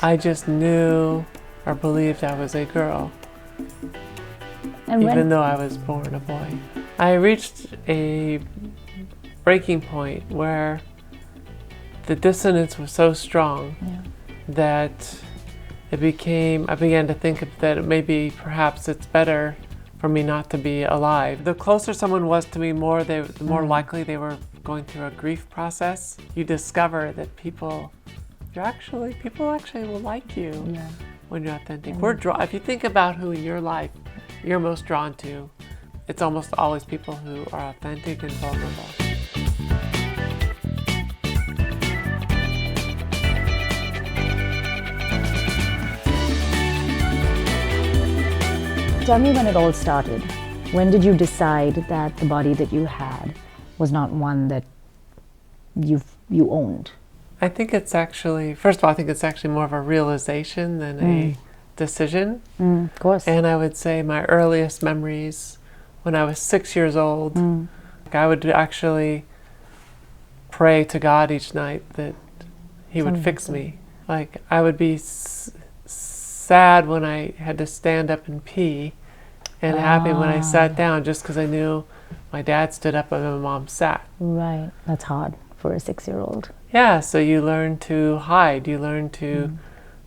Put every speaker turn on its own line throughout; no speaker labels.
I just knew or believed I was a girl,
And
even though I was born a boy. I reached a breaking point where the dissonance was so strong that I began to think that maybe perhaps it's better for me not to be alive. The closer someone was to me, the more likely they were going through a grief process. You discover that people actually will like you when you're authentic. If you think about who in your life you're most drawn to, it's almost always people who are authentic and vulnerable.
Tell me when it all started. When did you decide that the body that you had was not one that you owned?
I think it's actually, first of all, I think it's actually more of a realization than a decision.
Of course.
And I would say my earliest memories, when I was 6 years old, I would actually pray to God each night that He would fix me. Like, I would be sad when I had to stand up and pee, and happy when I sat down, just because I knew my dad stood up and my mom sat.
Right. That's hard for a 6-year-old.
Yeah, so you learn to hide, you learn to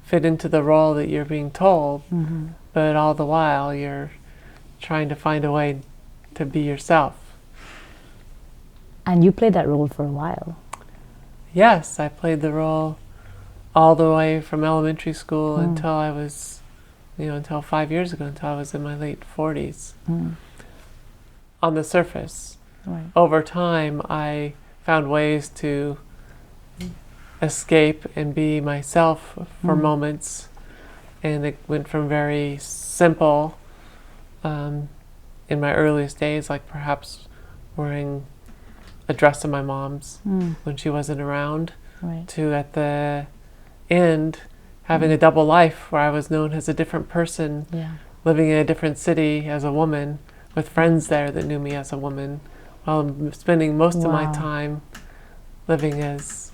fit into the role that you're being told, but all the while you're trying to find a way to be yourself.
And you played that role for a while.
Yes, I played the role all the way from elementary school until I was, until 5 years ago, until I was in my late 40s. On the surface.
Right.
Over time, I found ways to escape and be myself for moments, and it went from very simple in my earliest days, like perhaps wearing a dress of my mom's when she wasn't around, to at the end having a double life where I was known as a different person, living in a different city as a woman, with friends there that knew me as a woman, while I'm spending most of my time living as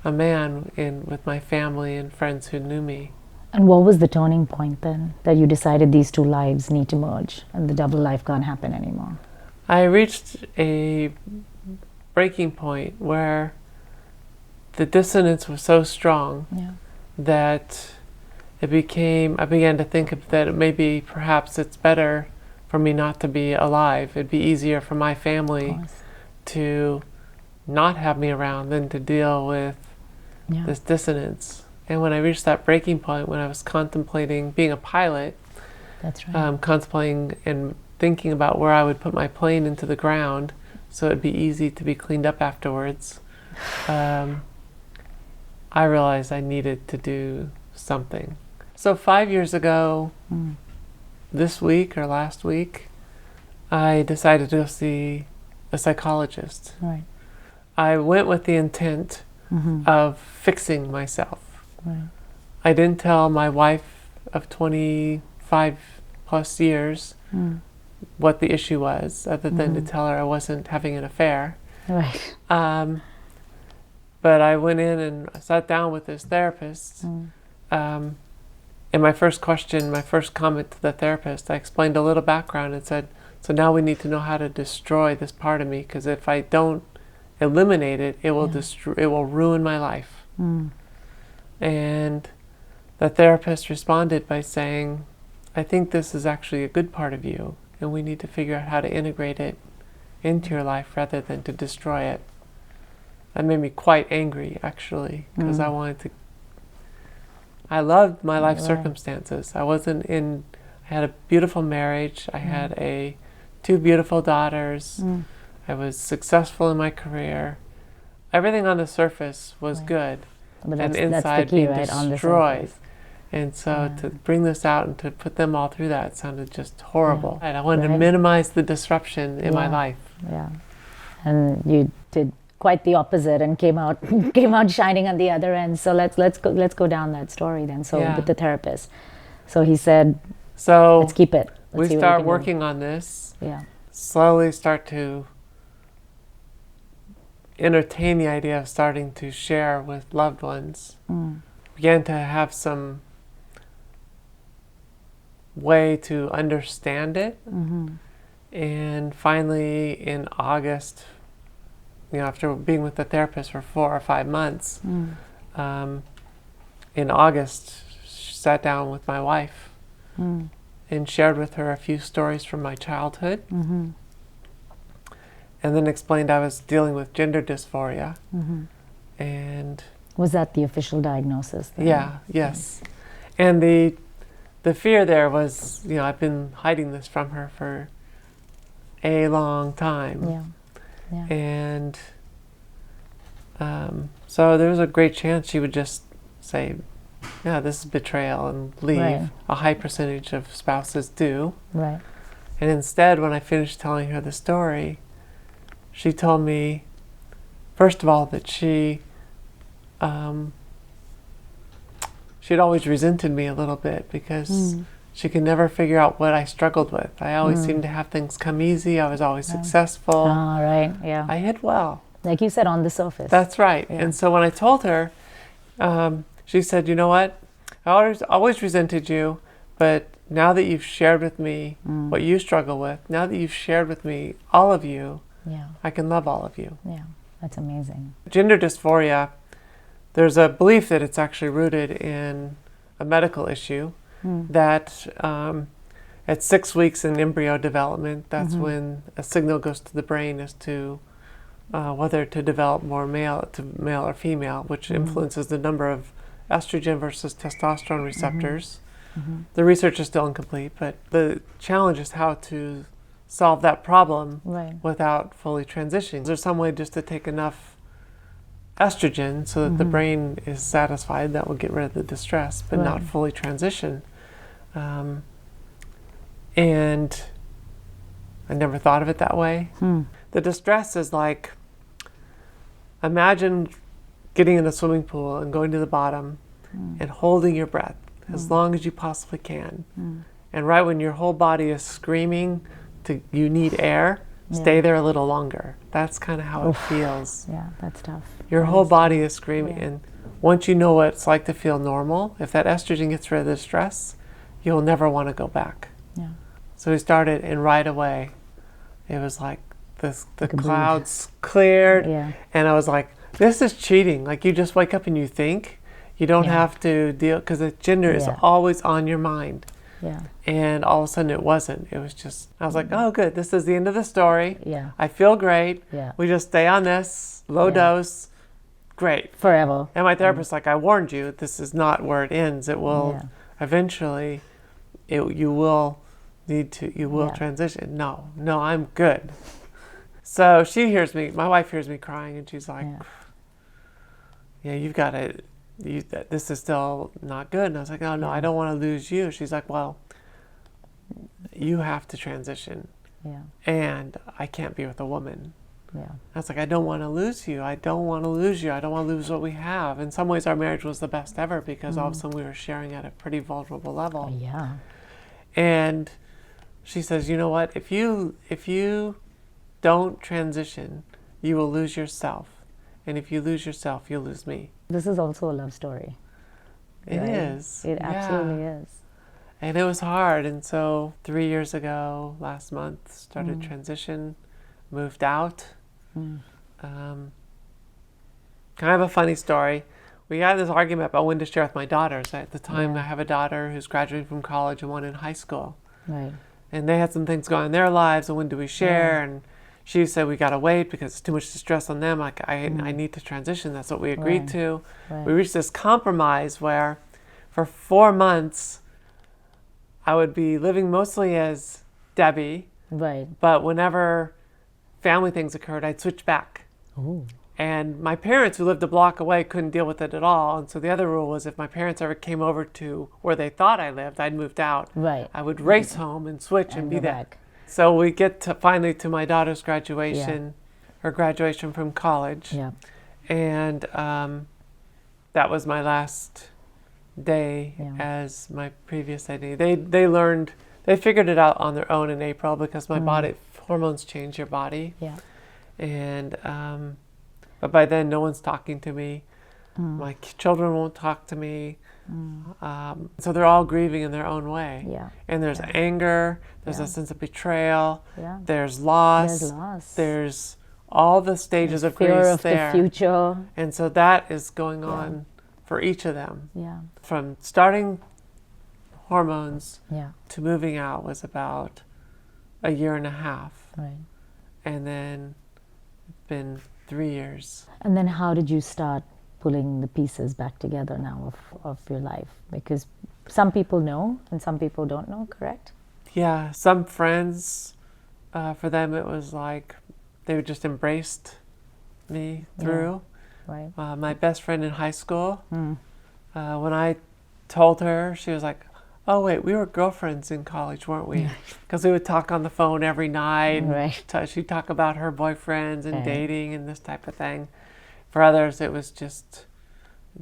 a man with my family and friends who knew me.
And what was the turning point then, that you decided these two lives need to merge and the double life can't happen anymore?
I reached a breaking point where the dissonance was so strong that I began to think that maybe perhaps it's better for me not to be alive. It'd be easier for my family to not have me around than to deal with this dissonance. And when I reached that breaking point, when I was contemplating being a pilot, contemplating and thinking about where I would put my plane into the ground so it'd be easy to be cleaned up afterwards, I realized I needed to do something. So 5 years ago, this week or last week, I decided to go see a psychologist.
Right.
I went with the intent of fixing myself.
Right.
I didn't tell my wife of 25 plus years what the issue was, other than to tell her I wasn't having an affair.
Right.
But I went in and sat down with this therapist. And my first comment to the therapist, I explained a little background and said, so now we need to know how to destroy this part of me, because if I don't eliminate it, it will ruin my life. And the therapist responded by saying, I think this is actually a good part of you, and we need to figure out how to integrate it into your life rather than to destroy it. That made me quite angry, actually, because I loved my life circumstances. I had a beautiful marriage. I had 2 beautiful daughters. I was successful in my career. Everything on the surface was good,
But
and
that's
inside
the key,
being
right? On the
destroyed.
surface.
And so to bring this out and to put them all through that sounded just horrible. And I wanted to minimize the disruption in my life.
Yeah. And you did quite the opposite and came out shining on the other end. So let's go down that story then. So with the therapist. So he said, let's keep it.
We start working on this.
Yeah.
Slowly start to entertain the idea of starting to share with loved ones. began to have some way to understand it. And finally, in August, after being with the therapist for 4 or 5 months, in August, sat down with my wife and shared with her a few stories from my childhood, and then explained I was dealing with gender dysphoria. And
was that the official diagnosis then?
Yeah, yes. And the fear there was, I've been hiding this from her for a long time. And so there was a great chance she would just say, yeah, this is betrayal, and leave. A high percentage of spouses do. And instead, when I finished telling her the story, she told me, first of all, that she'd always resented me a little bit because she could never figure out what I struggled with. I always seemed to have things come easy. I was always successful. I hid well.
Like you said, on the surface.
That's right. And so when I told her, she said, you know what? I always resented you, but now that you've shared with me what you struggle with, now that you've shared with me all of you, I can love all of you.
Yeah, that's amazing.
Gender dysphoria, there's a belief that it's actually rooted in a medical issue, that at 6 weeks in embryo development, that's when a signal goes to the brain as to whether to develop more male or female, which influences the number of estrogen versus testosterone receptors. The research is still incomplete, but the challenge is how to solve that problem without fully transitioning. Is there some way just to take enough estrogen so that the brain is satisfied? That will get rid of the distress, but not fully transition. And I never thought of it that way. The distress is like, imagine getting in a swimming pool and going to the bottom and holding your breath as long as you possibly can. And right when your whole body is screaming you need air, stay there a little longer. That's kind of how it feels.
Yeah, that's tough.
Your whole body is screaming. And once you know what it's like to feel normal, if that estrogen gets rid of the stress, you'll never want to go back. So we started, and right away, it was like the clouds cleared, and I was like, this is cheating. Like, you just wake up and you think. You don't have to deal, because the gender is always on your mind. And all of a sudden it wasn't. It was just, I was like, oh good, this is the end of the story. I feel great. We just stay on this, low dose, great.
Forever.
And my therapist's like, I warned you, this is not where it ends. It will, eventually, you will need to, you will transition. No, I'm good. So she hears me, my wife hears me crying, and she's like, you've got to, this is still not good. And I was like, oh no, I don't want to lose you. She's like, well, you have to transition. And I can't be with a woman. I was like, I don't want to lose you. I don't want to lose you. I don't want to lose what we have. In some ways, our marriage was the best ever because all of a sudden we were sharing at a pretty vulnerable level. And she says, you know what? If you don't transition, you will lose yourself. And if you lose yourself, you'll lose me. This
is also a love story.
It is.
It absolutely is.
And it was hard. And so 3 years ago, last month, started transition, moved out. Kind of a funny story. We had this argument about when to share with my daughters. At the time, I have a daughter who's graduating from college and one in high school. And they had some things going on in their lives, and when do we share? And she said, we got to wait because it's too much stress on them. Like, I need to transition. That's what we agreed to. We reached this compromise where for 4 months, I would be living mostly as Debbie. But whenever family things occurred, I'd switch back. And my parents, who lived a block away, couldn't deal with it at all. And so the other rule was if my parents ever came over to where they thought I lived, I'd moved out. I would race home and switch and be there. So we get to finally to my daughter's graduation, her graduation from college. And that was my last day as my previous identity. They figured it out on their own in April because my body, hormones change your body. And, but by then no one's talking to me. My children won't talk to me. So they're all grieving in their own way.
Yeah.
And there's anger, there's a sense of betrayal, there's loss, there's all the stages of grief
fear of
there.
the future.
And so that is going on for each of them.
Yeah.
From starting hormones
Yeah.
to moving out was about a year and a half.
Right.
And then it's been 3 years.
And then how did you start pulling the pieces back together now of your life? Because some people know and some people don't know, correct?
Yeah, some friends, for them it was like they just embraced me through.
Yeah. Right.
My best friend in high school, when I told her, she was like, oh wait, we were girlfriends in college, weren't we? Because we would talk on the phone every night.
Right.
She'd talk about her boyfriends and dating and this type of thing. For others, it was just,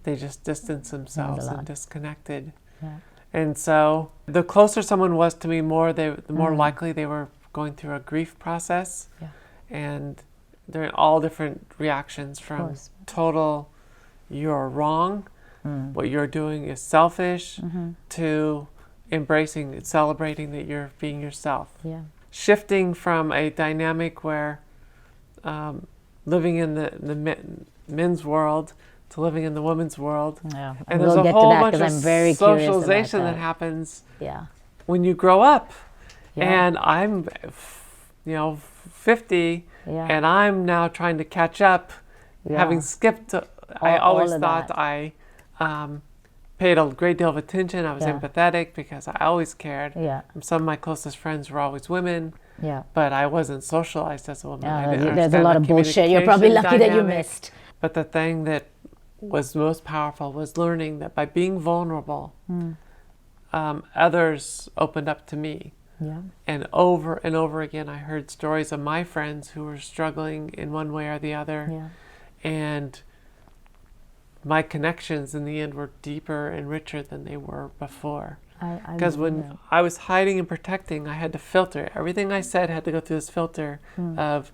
they just distanced themselves and disconnected. Yeah. And so the closer someone was to me, the more likely they were going through a grief process. Yeah. And there are all different reactions from total, you're wrong, what you're doing is selfish, to embracing, celebrating that you're being yourself. Yeah. Shifting from a dynamic where living in the men's world to living in the women's world. Yeah. And there's a whole bunch of socialization that happens when you grow up. Yeah. And I'm 50 and I'm now trying to catch up, having skipped. I always thought I paid a great deal of attention. I was empathetic because I always cared. Yeah. Some of my closest friends were always women. Yeah. But I wasn't socialized as a woman.
There's a lot of bullshit you're probably lucky that you missed.
But the thing that was most powerful was learning that by being vulnerable, others opened up to me. Yeah. And over again, I heard stories of my friends who were struggling in one way or the other. Yeah. And my connections in the end were deeper and richer than they were before. Because when I was hiding and protecting, I had to filter. Everything I said had to go through this filter of,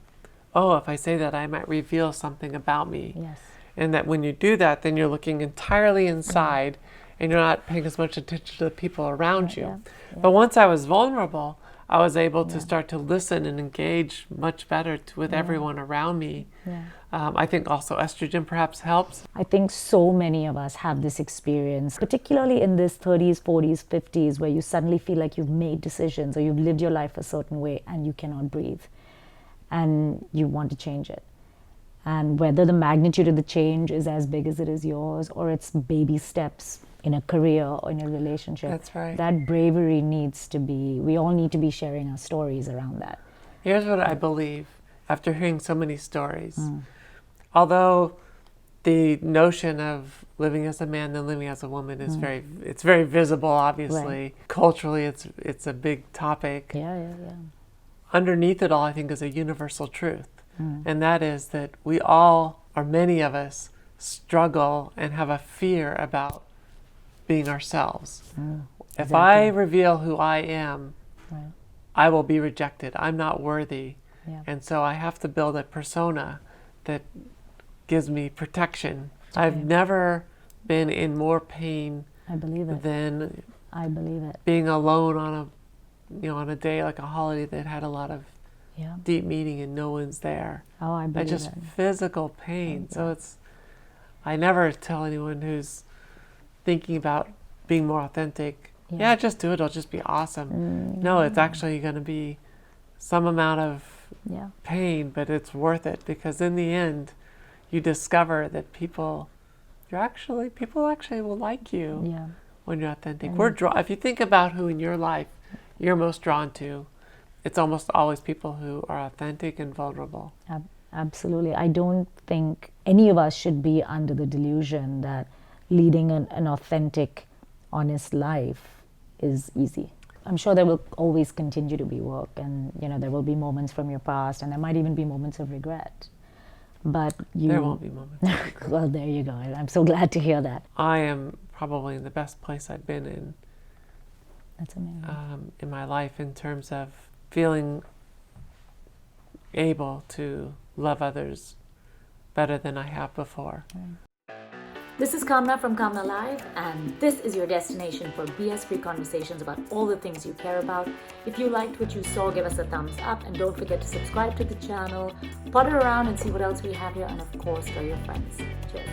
if I say that, I might reveal something about me. Yes. And that when you do that, then you're looking entirely inside and you're not paying as much attention to the people around you. Yeah. Yeah. But once I was vulnerable, I was able to start to listen and engage much better with everyone around me. Yeah. I think also estrogen perhaps helps.
I think so many of us have this experience, particularly in this 30s, 40s, 50s, where you suddenly feel like you've made decisions or you've lived your life a certain way and you cannot breathe and you want to change it. And whether the magnitude of the change is as big as it is yours or it's baby steps in a career or in a relationship.
That's right.
That bravery needs to be, we all need to be sharing our stories around that.
Here's what I believe after hearing so many stories. Although the notion of living as a man and living as a woman is very visible, obviously. Right. Culturally, it's a big topic. Yeah. Underneath it all, I think, is a universal truth. And that is that we all, or many of us, struggle and have a fear about being ourselves. Exactly. If I reveal who I am, I will be rejected. I'm not worthy. Yeah. And so I have to build a persona that gives me protection. I've never been in more pain than being alone on a day like a holiday that had a lot of deep meaning and no one's there.
Oh, I believe
just physical pain. So I never tell anyone who's thinking about being more authentic, just do it, it'll just be awesome. No, it's actually going to be some amount of pain, but it's worth it, because in the end you discover that people actually will like you when you're authentic. If you think about who in your life you're most drawn to, it's almost always people who are authentic and vulnerable.
Absolutely. I don't think any of us should be under the delusion that leading an authentic, honest life is easy. I'm sure there will always continue to be work, and there will be moments from your past, and there might even be moments of regret. But
there won't be moments of regret.
Well, there you go. I'm so glad to hear that.
I am probably in the best place I've been in.
That's amazing.
In my life, in terms of feeling able to love others better than I have before. Right.
This is Kamna from Kamna Live, and this is your destination for BS-free conversations about all the things you care about. If you liked what you saw, give us a thumbs up, and don't forget to subscribe to the channel, potter around and see what else we have here, and of course, tell your friends. Cheers.